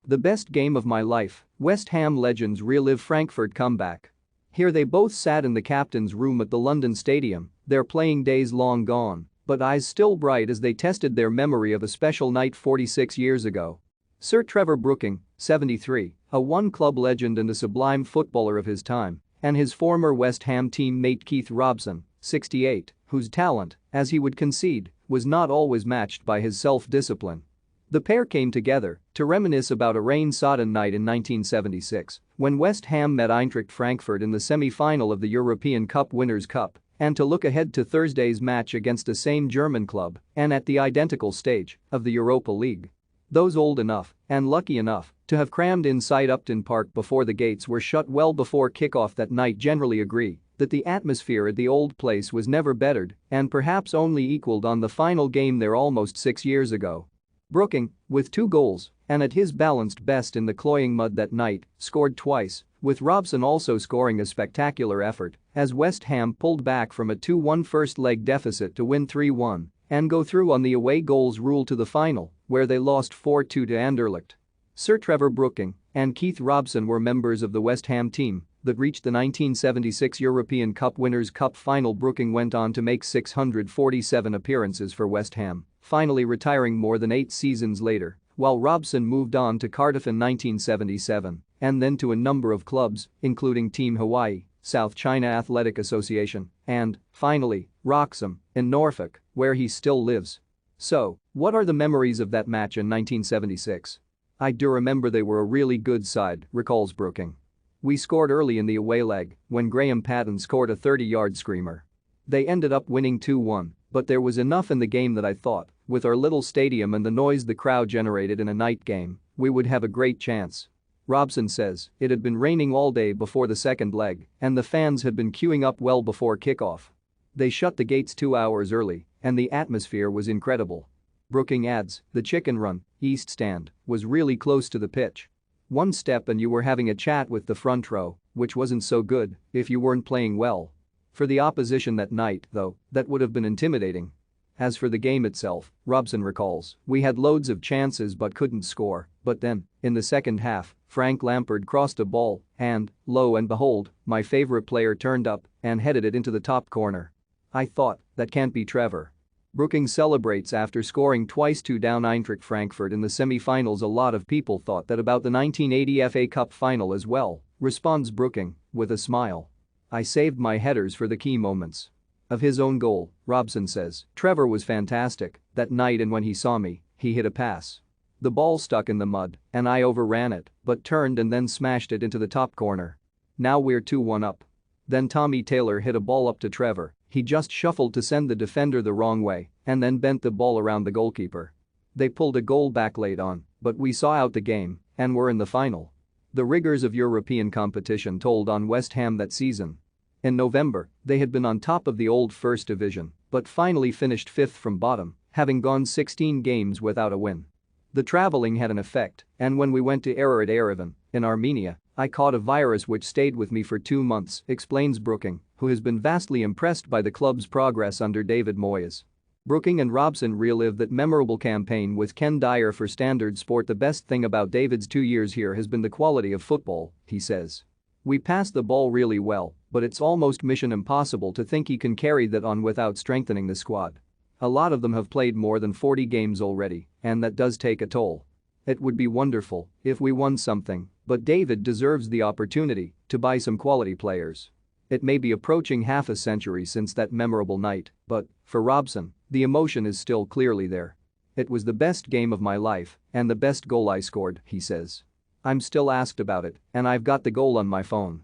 The best game of my life, West Ham legends relive Frankfurt comeback. Here they both sat in the captain's room at the London Stadium, their playing days long gone, but eyes still bright as they tested their memory of a special night 46 years ago. Sir Trevor Brooking, 73, a one-club legend and a sublime footballer of his time, and his former West Ham teammate Keith Robson, 68, whose talent, as he would concede, was not always matched by his self-discipline. The pair came together to reminisce about a rain-sodden night in 1976 when West Ham met Eintracht Frankfurt in the semi-final of the European Cup Winners' Cup and to look ahead to Thursday's match against the same German club and at the identical stage of the Europa League. Those old enough and lucky enough to have crammed inside Upton Park before the gates were shut well before kickoff that night generally agree that the atmosphere at the old place was never bettered and perhaps only equaled on the final game there almost 6 years ago. Brooking, with 2 goals and at his balanced best in the cloying mud that night, scored twice, with Robson also scoring a spectacular effort as West Ham pulled back from a 2-1 first-leg deficit to win 3-1 and go through on the away goals rule to the final, where they lost 4-2 to Anderlecht. Sir Trevor Brooking and Keith Robson were members of the West Ham team that reached the 1976 European Cup Winners' Cup final. Brooking went on to make 647 appearances for West Ham, finally retiring more than 8 seasons later, while Robson moved on to Cardiff in 1977 and then to a number of clubs, including Team Hawaii, South China Athletic Association, and, finally, Wroxham in Norfolk, where he still lives. So, what are the memories of that match in 1976? I do remember they were a really good side, recalls Brooking. We scored early in the away leg when Graham Patton scored a 30-yard screamer. They ended up winning 2-1, but there was enough in the game that I thought, with our little stadium and the noise the crowd generated in a night game, we would have a great chance. Robson says it had been raining all day before the second leg and the fans had been queuing up well before kickoff. They shut the gates 2 hours early and the atmosphere was incredible. Brooking adds, the Chicken Run, East Stand, was really close to the pitch. One step and you were having a chat with the front row, which wasn't so good if you weren't playing well. For the opposition that night, though, that would have been intimidating. As for the game itself, Robson recalls, we had loads of chances but couldn't score, but then, in the second half, Frank Lampard crossed a ball and, lo and behold, my favorite player turned up and headed it into the top corner. I thought, that can't be Trevor. Brooking celebrates after scoring twice to down Eintracht Frankfurt in the semi-finals. A lot of people thought that about the 1980 FA Cup final as well, responds Brooking, with a smile. I saved my headers for the key moments. Of his own goal, Robson says, Trevor was fantastic that night and when he saw me, he hit a pass. The ball stuck in the mud and I overran it but turned and then smashed it into the top corner. Now we're 2-1 up. Then Tommy Taylor hit a ball up to Trevor, he just shuffled to send the defender the wrong way and then bent the ball around the goalkeeper. They pulled a goal back late on, but we saw out the game and were in the final. The rigors of European competition told on West Ham that season. In November, they had been on top of the old First Division, but finally finished 5th from bottom, having gone 16 games without a win. The traveling had an effect, and when we went to Ararat Yerevan, in Armenia, I caught a virus which stayed with me for 2 months, explains Brooking, who has been vastly impressed by the club's progress under David Moyes. Brooking and Robson relive that memorable campaign with Ken Dyer for Standard Sport. The best thing about David's 2 years here has been the quality of football, he says. We pass the ball really well, but it's almost mission impossible to think he can carry that on without strengthening the squad. A lot of them have played more than 40 games already, and that does take a toll. It would be wonderful if we won something, but David deserves the opportunity to buy some quality players. It may be approaching half a century since that memorable night, but, for Robson, the emotion is still clearly there. It was the best game of my life and the best goal I scored, he says. I'm still asked about it, and I've got the goal on my phone.